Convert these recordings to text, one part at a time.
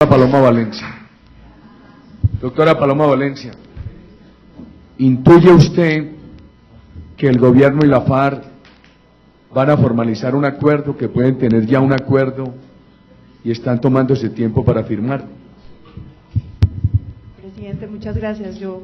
Paloma Valencia. Doctora Paloma Valencia, ¿intuye usted que el gobierno y la FARC van a formalizar un acuerdo, que pueden tener ya un acuerdo y están tomándose tiempo para firmar? Presidente, muchas gracias. Yo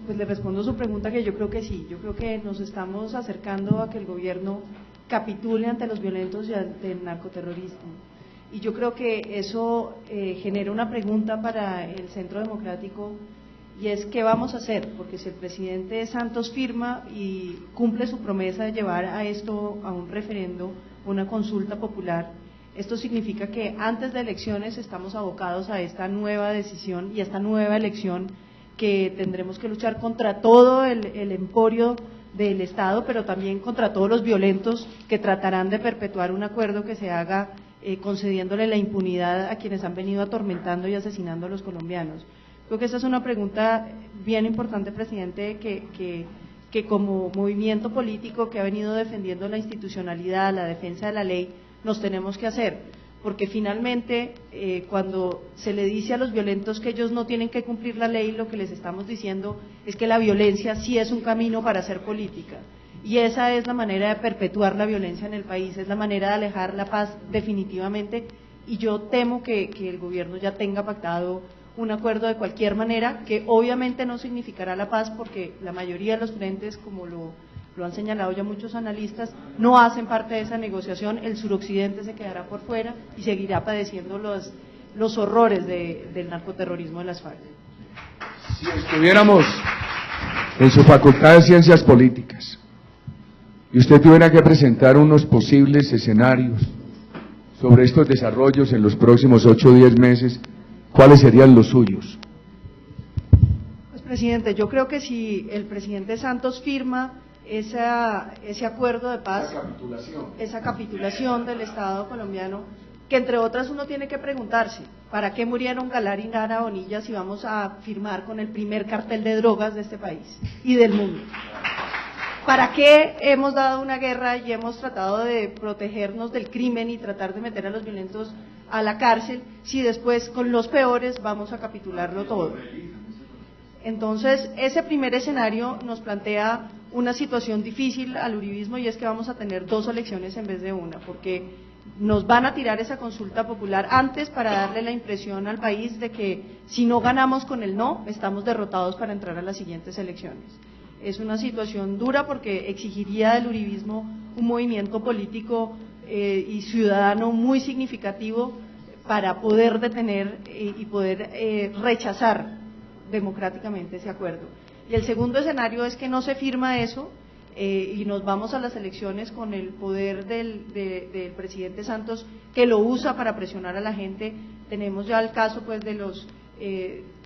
pues le respondo su pregunta que yo creo que sí. Yo creo que nos estamos acercando a que el gobierno capitule ante los violentos y ante el narcoterrorismo. Y yo creo que eso genera una pregunta para el Centro Democrático, y es ¿qué vamos a hacer? Porque si el presidente Santos firma y cumple su promesa de llevar a esto a un referendo, una consulta popular, esto significa que antes de elecciones estamos abocados a esta nueva decisión y a esta nueva elección, que tendremos que luchar contra todo el emporio del Estado, pero también contra todos los violentos que tratarán de perpetuar un acuerdo que se haga concediéndole la impunidad a quienes han venido atormentando y asesinando a los colombianos. Creo que esa es una pregunta bien importante, presidente, que como movimiento político que ha venido defendiendo la institucionalidad, la defensa de la ley, nos tenemos que hacer, porque finalmente cuando se le dice a los violentos que ellos no tienen que cumplir la ley, lo que les estamos diciendo es que la violencia sí es un camino para hacer política. Y esa es la manera de perpetuar la violencia en el país, es la manera de alejar la paz definitivamente, y yo temo que el gobierno ya tenga pactado un acuerdo de cualquier manera, que obviamente no significará la paz, porque la mayoría de los frentes, como lo han señalado ya muchos analistas, no hacen parte de esa negociación. El suroccidente se quedará por fuera y seguirá padeciendo los horrores del narcoterrorismo de las FARC. Si estuviéramos en su facultad de Ciencias Políticas y usted tuviera que presentar unos posibles escenarios sobre estos desarrollos en los próximos 8 o 10 meses, ¿cuáles serían los suyos? Pues, presidente, yo creo que si el presidente Santos firma ese acuerdo de paz, esa capitulación del Estado colombiano, que entre otras uno tiene que preguntarse, ¿para qué murieron Galar y Nara Bonilla si vamos a firmar con el primer cartel de drogas de este país y del mundo? ¿Para qué hemos dado una guerra y hemos tratado de protegernos del crimen y tratar de meter a los violentos a la cárcel si después con los peores vamos a capitularlo todo? Entonces, ese primer escenario nos plantea una situación difícil al uribismo, y es que vamos a tener 2 elecciones en vez de una, porque nos van a tirar esa consulta popular antes para darle la impresión al país de que si no ganamos con el no, estamos derrotados para entrar a las siguientes elecciones. Es una situación dura porque exigiría del uribismo un movimiento político y ciudadano muy significativo para poder detener y poder rechazar democráticamente ese acuerdo. Y el segundo escenario es que no se firma eso y nos vamos a las elecciones con el poder del presidente Santos, que lo usa para presionar a la gente. Tenemos ya el caso pues de los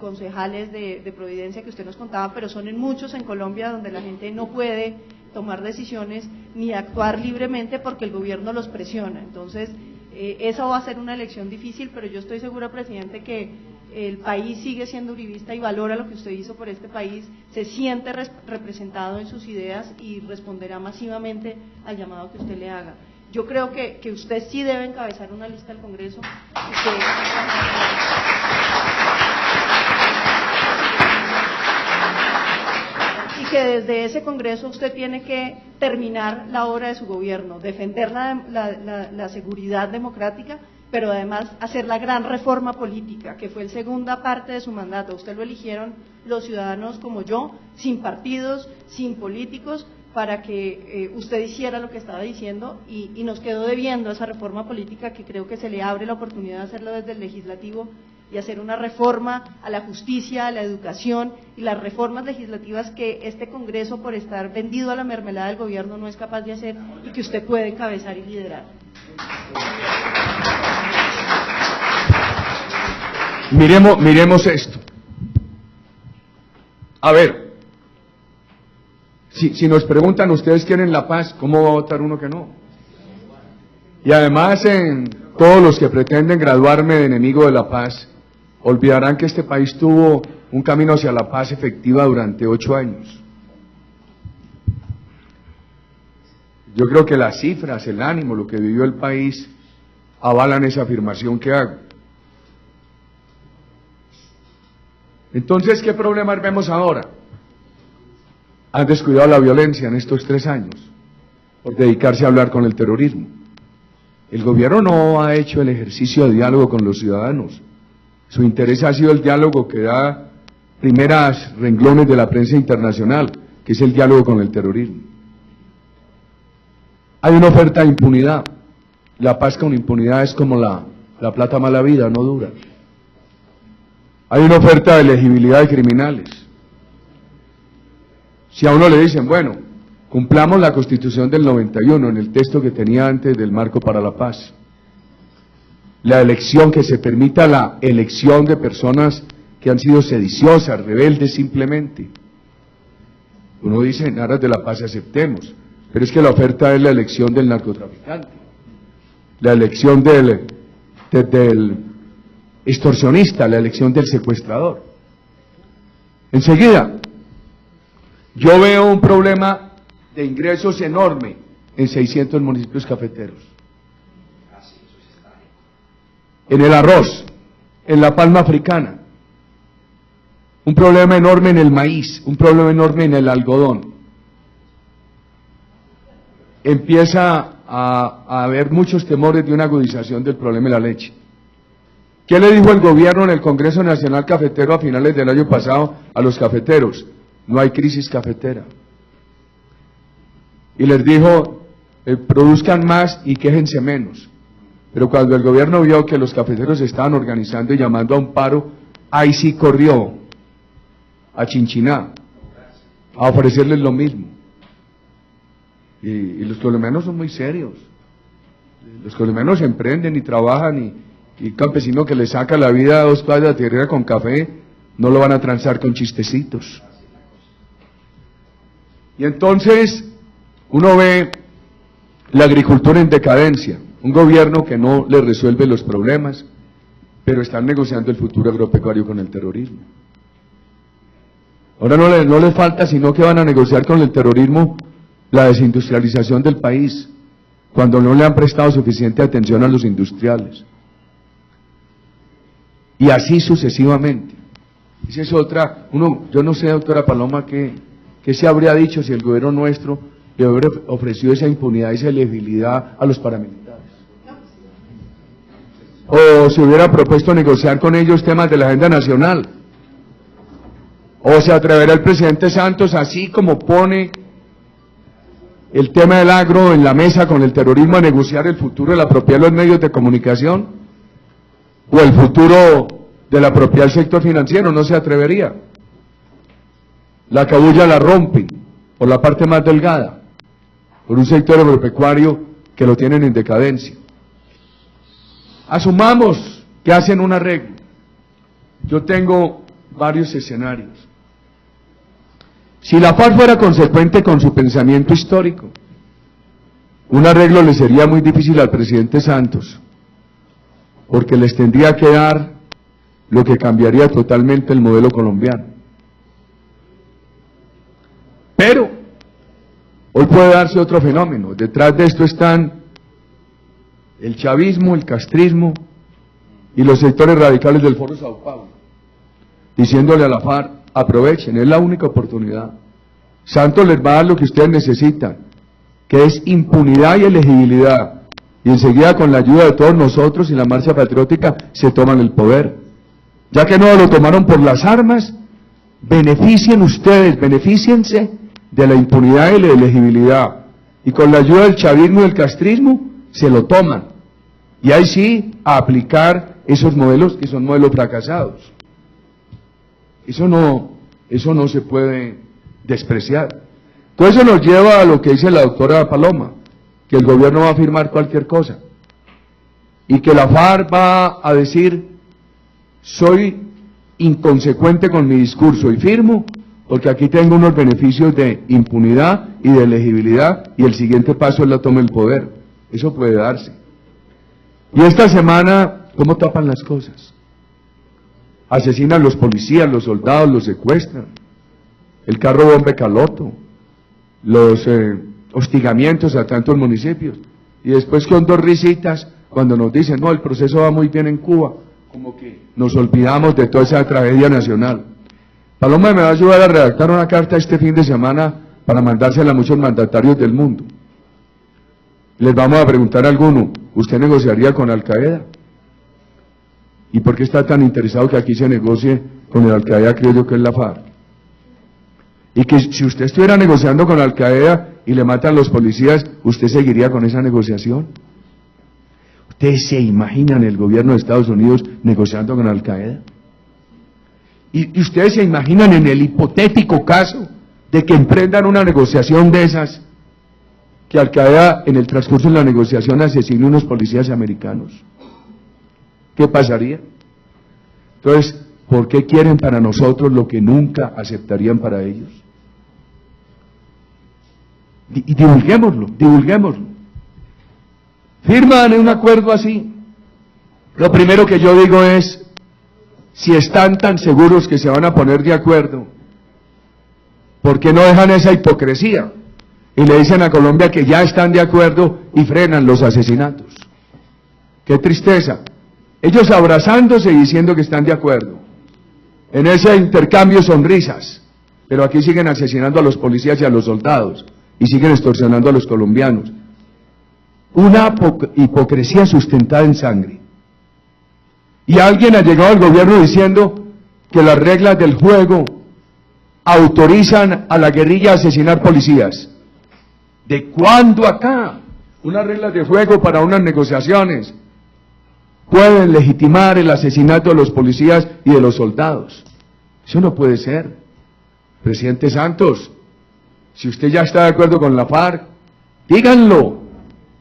concejales de Providencia que usted nos contaba, pero son muchos en Colombia donde la gente no puede tomar decisiones ni actuar libremente porque el gobierno los presiona. Entonces, esa va a ser una elección difícil, pero yo estoy segura, presidente, que el país sigue siendo uribista y valora lo que usted hizo por este país, se siente representado en sus ideas y responderá masivamente al llamado que usted le haga. Yo creo que usted sí debe encabezar una lista del Congreso y que desde ese Congreso usted tiene que terminar la obra de su gobierno, defender la seguridad democrática, pero además hacer la gran reforma política, que fue la segunda parte de su mandato. Usted lo eligieron los ciudadanos como yo, sin partidos, sin políticos, para que usted hiciera lo que estaba diciendo, y nos quedó debiendo esa reforma política, que creo que se le abre la oportunidad de hacerlo desde el legislativo y hacer una reforma a la justicia, a la educación y las reformas legislativas que este Congreso, por estar vendido a la mermelada del gobierno, no es capaz de hacer y que usted puede encabezar y liderar. Miremos esto. A ver, si nos preguntan, ¿ustedes quieren la paz? ¿Cómo va a votar uno que no? Y además, todos los que pretenden graduarme de enemigo de la paz, olvidarán que este país tuvo un camino hacia la paz efectiva durante 8 años. Yo creo que las cifras, el ánimo, lo que vivió el país, avalan esa afirmación que hago. Entonces, ¿qué problemas vemos ahora? Han descuidado la violencia en estos 3 años por dedicarse a hablar con el terrorismo. El gobierno no ha hecho el ejercicio de diálogo con los ciudadanos. Su interés ha sido el diálogo que da primeras renglones de la prensa internacional, que es el diálogo con el terrorismo. Hay una oferta de impunidad. La paz con impunidad es como la plata mala vida, no dura. Hay una oferta de elegibilidad de criminales. Si a uno le dicen, bueno, cumplamos la Constitución del 91 en el texto que tenía antes del Marco para la Paz, la elección, que se permita la elección de personas que han sido sediciosas, rebeldes simplemente. Uno dice, en aras de la paz aceptemos, pero es que la oferta es la elección del narcotraficante, la elección del extorsionista, la elección del secuestrador. Enseguida, yo veo un problema de ingresos enorme en 600 municipios cafeteros. En el arroz, en la palma africana, un problema enorme en el maíz, un problema enorme en el algodón. Empieza a haber muchos temores de una agudización del problema de la leche. ¿Qué le dijo el gobierno en el Congreso Nacional Cafetero a finales del año pasado a los cafeteros? No hay crisis cafetera. Y les dijo, produzcan más y quéjense menos. Pero cuando el gobierno vio que los cafeteros se estaban organizando y llamando a un paro, ahí sí corrió a Chinchiná a ofrecerles lo mismo. Y los colombianos son muy serios. Los colombianos emprenden y trabajan, y el campesino que le saca la vida a 2 cuadras de tierra con café, no lo van a transar con chistecitos. Y entonces uno ve la agricultura en decadencia, un gobierno que no le resuelve los problemas, pero están negociando el futuro agropecuario con el terrorismo. Ahora no les falta sino que van a negociar con el terrorismo la desindustrialización del país, cuando no le han prestado suficiente atención a los industriales. Y así sucesivamente. Esa es otra, yo no sé, doctora Paloma, ¿qué se habría dicho si el gobierno nuestro le hubiera ofrecido esa impunidad, esa elegibilidad a los paramilitares? O se hubiera propuesto negociar con ellos temas de la agenda nacional. O se atreverá el presidente Santos, así como pone el tema del agro en la mesa con el terrorismo, a negociar el futuro de la propiedad de los medios de comunicación, o el futuro de la propiedad del sector financiero. No se atrevería. La cabulla la rompen por la parte más delgada, por un sector agropecuario que lo tienen en decadencia. Asumamos que hacen un arreglo. Yo tengo varios escenarios. Si la FARC fuera consecuente con su pensamiento histórico, un arreglo le sería muy difícil al presidente Santos, porque les tendría que dar lo que cambiaría totalmente el modelo colombiano. Pero hoy puede darse otro fenómeno. Detrás de esto están el chavismo, el castrismo y los sectores radicales del Foro Sao Paulo, diciéndole a la FARC, aprovechen, es la única oportunidad. Santos les va a dar lo que ustedes necesitan, que es impunidad y elegibilidad. Y enseguida, con la ayuda de todos nosotros y la marcha patriótica, se toman el poder. Ya que no lo tomaron por las armas, beneficien ustedes, beneficiense de la impunidad y la elegibilidad. Y con la ayuda del chavismo y del castrismo, se lo toman. Y ahí sí, a aplicar esos modelos que son modelos fracasados. Eso no se puede despreciar. Todo eso nos lleva a lo que dice la doctora Paloma, que el gobierno va a firmar cualquier cosa, y que la FARC va a decir, soy inconsecuente con mi discurso y firmo, porque aquí tengo unos beneficios de impunidad y de elegibilidad, y el siguiente paso es la toma del poder. Eso puede darse. Y esta semana, ¿cómo tapan las cosas? Asesinan los policías, los soldados, los secuestran, el carro bomba Caloto, los hostigamientos a tantos municipios, y después con 2 risitas, cuando nos dicen, no, el proceso va muy bien en Cuba, como que nos olvidamos de toda esa tragedia nacional. Paloma me va a ayudar a redactar una carta este fin de semana para mandársela a muchos mandatarios del mundo. Les vamos a preguntar a alguno, ¿usted negociaría con Al Qaeda? ¿Y por qué está tan interesado que aquí se negocie con el Al Qaeda, creo yo que es la FARC? Y que si usted estuviera negociando con Al Qaeda y le matan los policías, ¿usted seguiría con esa negociación? ¿Ustedes se imaginan el gobierno de Estados Unidos negociando con Al Qaeda? ¿Y ustedes se imaginan en el hipotético caso de que emprendan una negociación de esas, que Al Qaeda en el transcurso de la negociación asesine a unos policías americanos? ¿Qué pasaría? Entonces, ¿por qué quieren para nosotros lo que nunca aceptarían para ellos? Y divulguémoslo. Firman un acuerdo así. Lo primero que yo digo es, si están tan seguros que se van a poner de acuerdo, ¿por qué no dejan esa hipocresía? Y le dicen a Colombia que ya están de acuerdo y frenan los asesinatos. ¡Qué tristeza! Ellos abrazándose y diciendo que están de acuerdo. En ese intercambio sonrisas, pero aquí siguen asesinando a los policías y a los soldados, y siguen extorsionando a los colombianos. Una hipocresía sustentada en sangre. Y alguien ha llegado al gobierno diciendo que las reglas del juego autorizan a la guerrilla a asesinar policías. ¿De cuándo acá? Unas reglas de juego para unas negociaciones pueden legitimar el asesinato de los policías y de los soldados. Eso no puede ser. Presidente Santos, si usted ya está de acuerdo con la FARC, díganlo,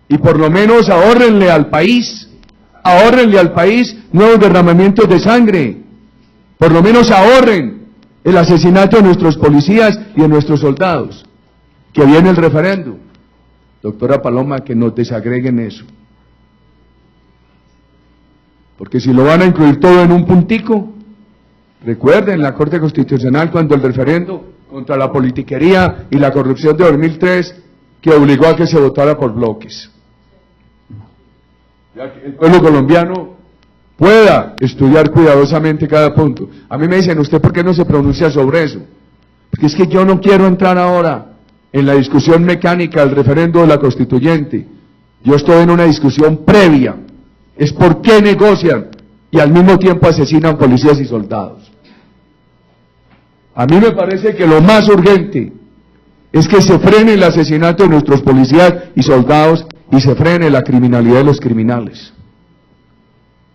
y por lo menos ahórrenle al país nuevos derramamientos de sangre, por lo menos ahorren el asesinato de nuestros policías y de nuestros soldados, que viene el referéndum. Doctora Paloma, que nos desagreguen eso. Porque si lo van a incluir todo en un puntico, recuerden la Corte Constitucional cuando el referendo contra la politiquería y la corrupción de 2003, que obligó a que se votara por bloques. Ya que el pueblo colombiano pueda estudiar cuidadosamente cada punto. A mí me dicen, ¿usted por qué no se pronuncia sobre eso? Porque es que yo no quiero entrar ahora en la discusión mecánica del referendo de la constituyente. Yo estoy en una discusión previa. Es por qué negocian y al mismo tiempo asesinan policías y soldados. A mí me parece que lo más urgente es que se frene el asesinato de nuestros policías y soldados y se frene la criminalidad de los criminales.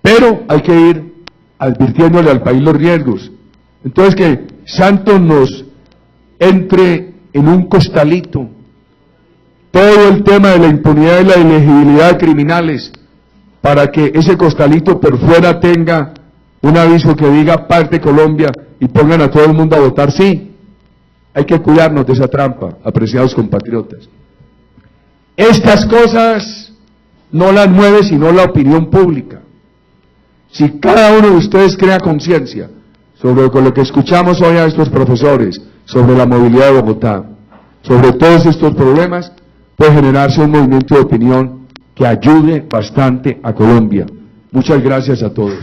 Pero hay que ir advirtiéndole al país los riesgos. Entonces que Santos nos entre en un costalito todo el tema de la impunidad y la ilegibilidad de criminales, para que ese costalito por fuera tenga un aviso que diga parte Colombia y pongan a todo el mundo a votar sí. Hay que cuidarnos de esa trampa, apreciados compatriotas. Estas cosas no las mueve sino la opinión pública. Si cada uno de ustedes crea conciencia sobre lo que escuchamos hoy a estos profesores, sobre la movilidad de Bogotá, sobre todos estos problemas, puede generarse un movimiento de opinión que ayude bastante a Colombia. Muchas gracias a todos.